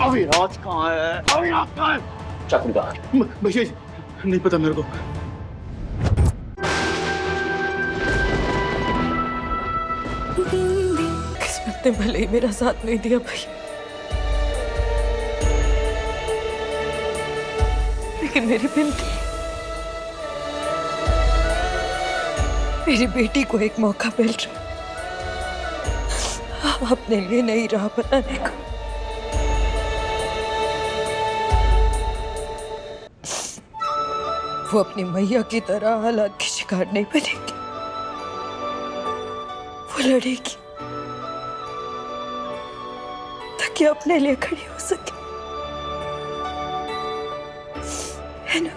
अविनाश कहाँ है? अविनाश कहाँ है? चक्रधार भैया जी, नहीं पता मेरे को। किस्मत ने भले ही मेरा साथ नहीं दिया भाई, लेकिन मेरी बिंदी, मेरी बेटी को एक मौका मिल रहा अपने लिए नई राह बनाने का। वो अपनी मैया की तरह हालात की शिकार नहीं बनेगी, वो लड़ेगी ताकि अपने लिए खड़ी हो सके, है ना?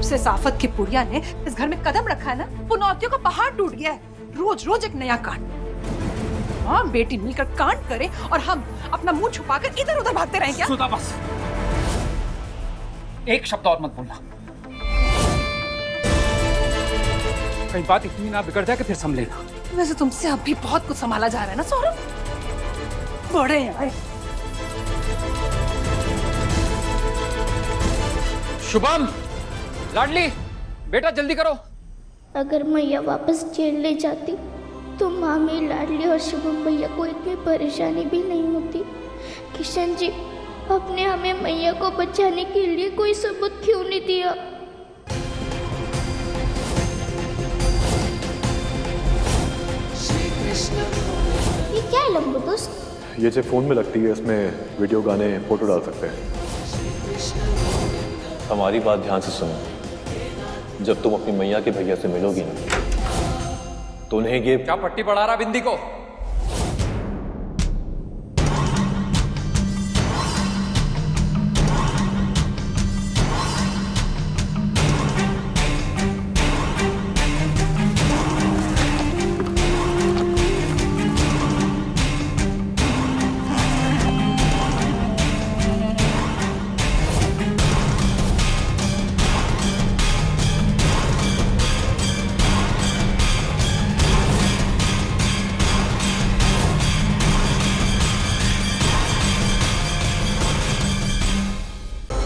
से साफत की पुड़िया ने इस घर में कदम रखा है ना, पुनौतियों का पहाड़ टूट गया है। रोज रोज एक नया कांड। हाँ, बेटी मिलकर कांड करे और हम अपना मुंह छुपाकर इधर उधर भागते रहें क्या? सुधा बस, एक शब्द और मत बोलना। कहीं बात इतनी ना बिगड़ जाए कि फिर संभलेगा। वैसे तुमसे अब भी बहुत कुछ संभाला जा रहा है ना सौरभ? बड़े आए। शुभम, लाडली, बेटा जल्दी करो। अगर मैया वापस जेल ले जाती तो मामी, लाडली और शुभम भैया को इतनी परेशानी भी नहीं होती। किशन जी, आपने हमें मैया को बचाने के लिए कोई सबूत क्यों नहीं दिया? ये क्या है लंबू दोस्त? ये जो फोन में लगती है, इसमें वीडियो, गाने, फोटो डाल सकते हैं। हमारी बात ध्यान से सुनो। जब तुम अपनी मैया के भैया से मिलोगी ना, तो उन्हें ये क्या पट्टी पढ़ा रहा बिंदी को?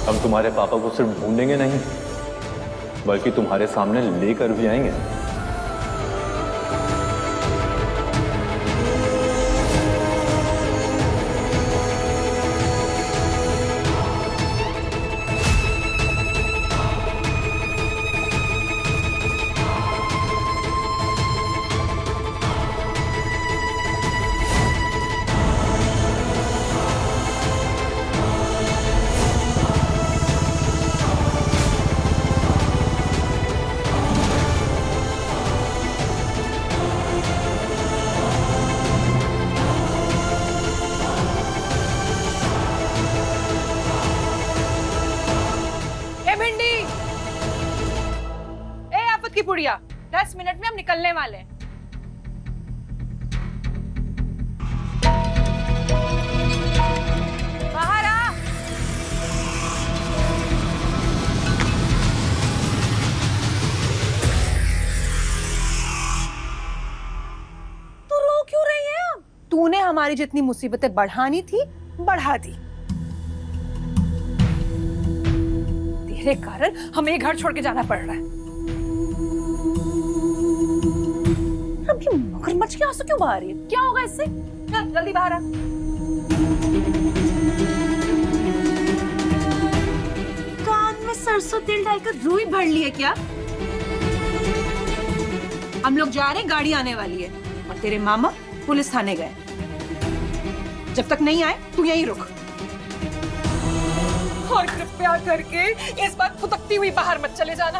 हम तुम्हारे पापा को सिर्फ ढूंढेंगे नहीं, बल्कि तुम्हारे सामने लेकर भी आएंगे। की पुड़िया, 10 मिनट में हम निकलने वाले हैं। बाहर आ। तू रो क्यों रही है? तूने हमारी जितनी मुसीबतें बढ़ानी थी बढ़ा दी। तेरे कारण हमें ये घर छोड़ के जाना पड़ रहा है। अब ये मगरमच्छ की आंसू क्यों बहा रही है? क्या होगा इससे? चल जल्दी बाहर आ। कान में सरसों तेल डालकर रूई भर ली है क्या? हम लोग जा रहे हैं, गाड़ी आने वाली है और तेरे मामा पुलिस थाने गए। जब तक नहीं आए तू यहीं रुक। और कृपया करके इस बार फुदकती हुई बाहर मत चले जाना।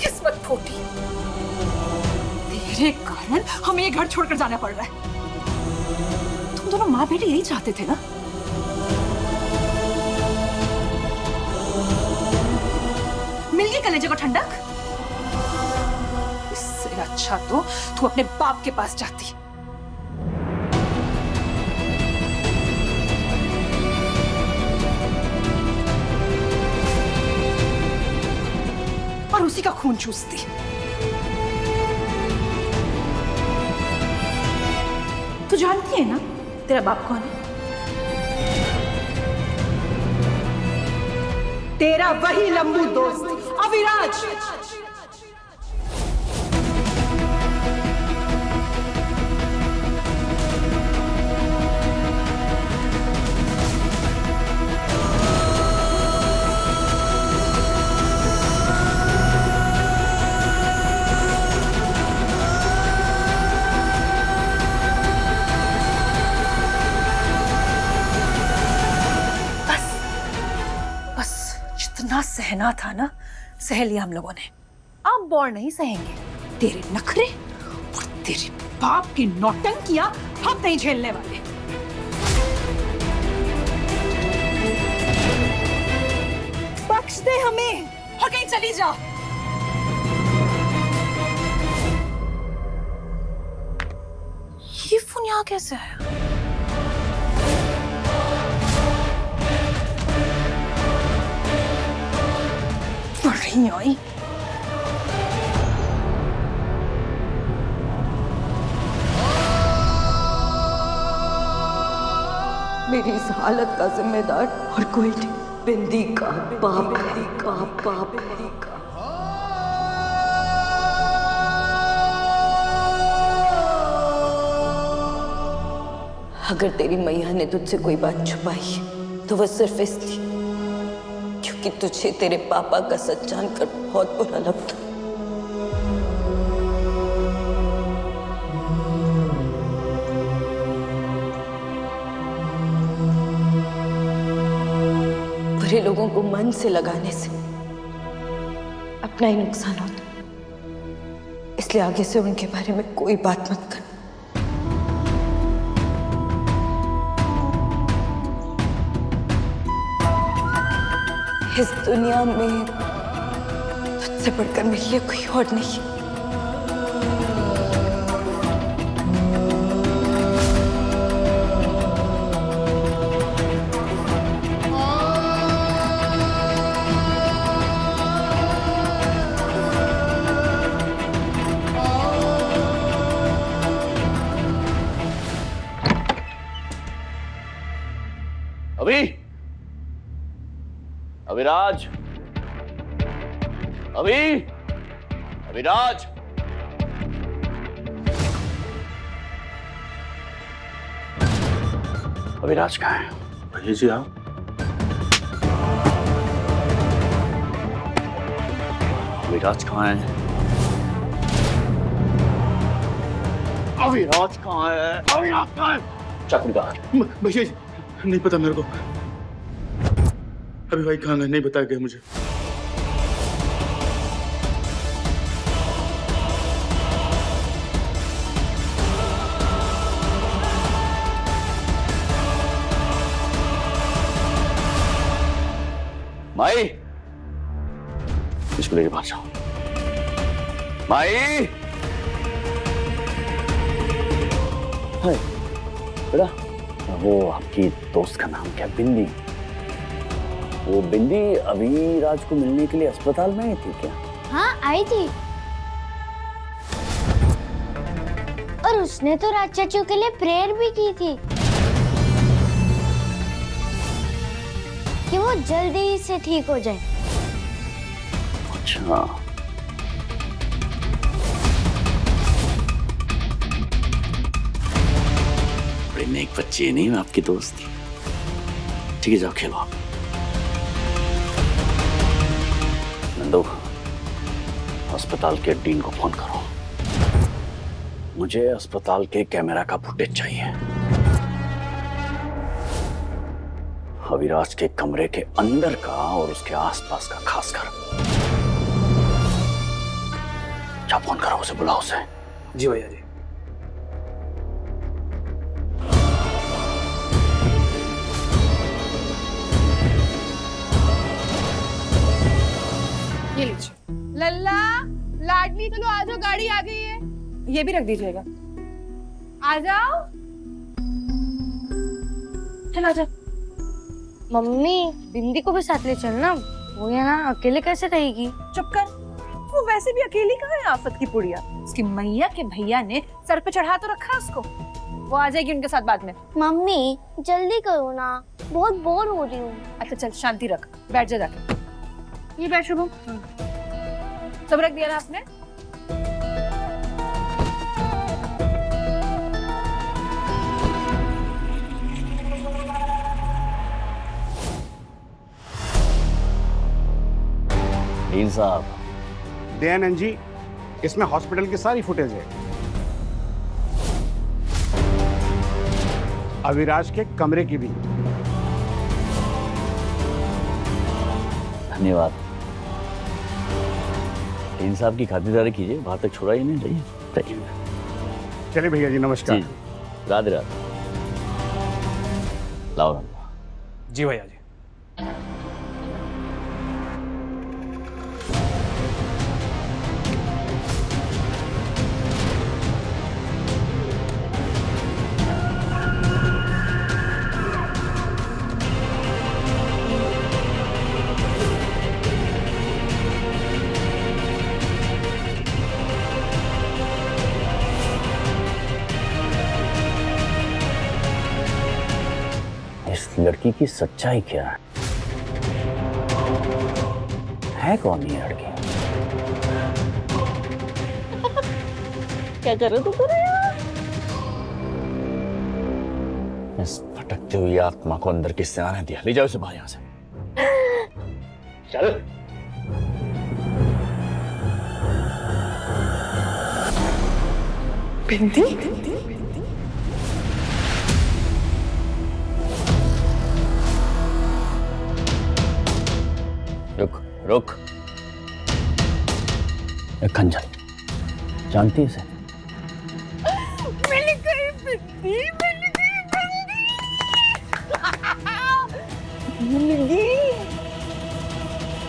किस्मत फूटी, तेरे कारण हमें ये घर छोड़कर जाना पड़ रहा है। तुम दोनों माँ बेटे यही चाहते थे ना? मिल गई कलेजे को ठंडक? इससे अच्छा तो तू अपने बाप के पास जाती। और उसी का खून चूसती। तू जानती है ना तेरा बाप कौन है? तेरा वही लंबू दोस्त अविराज। जितना सहना था ना सह लिया हम लोगों ने। अब और नहीं सहेंगे। तेरे नखरे और तेरे बाप की नौटंकियां हम नहीं झेलने वाले। बख्श दे हमें और कहीं चली जा। ये फोन यहाँ कैसे आया? नहीं आई। मेरी इस हालत का जिम्मेदार और कोई नहीं, बिंदी का बाप है। बाप है। अगर तेरी मैया ने तुझसे कोई बात छुपाई तो वह सिर्फ इसलिए कि तुझे तेरे पापा का सच जानकर बहुत बुरा लगता। बुरे लोगों को मन से लगाने से अपना ही नुकसान होता, इसलिए आगे से उनके बारे में कोई बात मत कर। इस दुनिया में तुझसे बढ़कर मेरे लिए कोई और नहीं। अविराज, अविराज, अविराज कहाँ है? भैया जी आओ। अविराज कहाँ है? अविराज कहाँ है? अविराज कहाँ है? चाकू निकाल। भैया जी नहीं पता मेरे को। अभी भाई कहाँ गए नहीं बताया गया मुझे। माई, इसको लेके बाहर जाओ। माई, हाय बेटा, वो आपकी दोस्त का नाम क्या? बिंदी। वो बिंदी अविराज को मिलने के लिए अस्पताल में आई थी क्या? हाँ आई थी, और उसने तो राज चाचू के लिए प्रेयर भी की थी कि वो जल्दी ही से ठीक हो जाए। अच्छा, बड़ी नेक बच्ची है नहीं मैं आपकी दोस्त। ठीक है, जाओ खेलो आप। नंदू, अस्पताल के डीन को फोन करो, मुझे अस्पताल के कैमरा का फुटेज चाहिए। अविराज के कमरे के अंदर का और उसके आसपास का खासकर। क्या फोन करो उसे, बुलाओ उसे। जी भैया जी। ये लीजिए। लल्ला, लाडली, चलो आ जाओ, गाड़ी आ गई है। ये भी रख दीजिएगा। आ जाओ, चलो आ जाओ। मम्मी, बिंदी को भी साथ ले चलना, वो यहाँ अकेले कैसे रहेगी? चुप कर, वो वैसे भी अकेली कहाँ है आफत की पुड़िया। उसकी मैया के भैया ने सर पे चढ़ा तो रखा है उसको, वो आ जाएगी उनके साथ बाद में। मम्मी जल्दी करो ना, बहुत बोर हो रही हूँ। अच्छा चल, शांति रख, बैठ जा जाके। ये बैठ शुभम। सब रख दिया ना आपने? डीन साहब। दयानंद जी, इसमें हॉस्पिटल की सारी फुटेज है, अविराज के कमरे की भी। धन्यवाद। डीन साहब की खातिरदारी कीजिए, वहां तक छोड़ा ही नहीं चाहिए। चलिए भैया जी, नमस्कार। जी, राधे राधे। लाओ जी भैया जी। इस लड़की की सच्चाई क्या है कौन ये लड़की? क्या कर रहे तुम? इस भटकती हुई आत्मा को अंदर किसने आने दिया? ले जाओ इसे बाहर यहां से। चल। बिंदी? रुक रुक। खंजर जानती है इसे? मिल गई बिंदी, मिल गई बिंदी। मिल गई।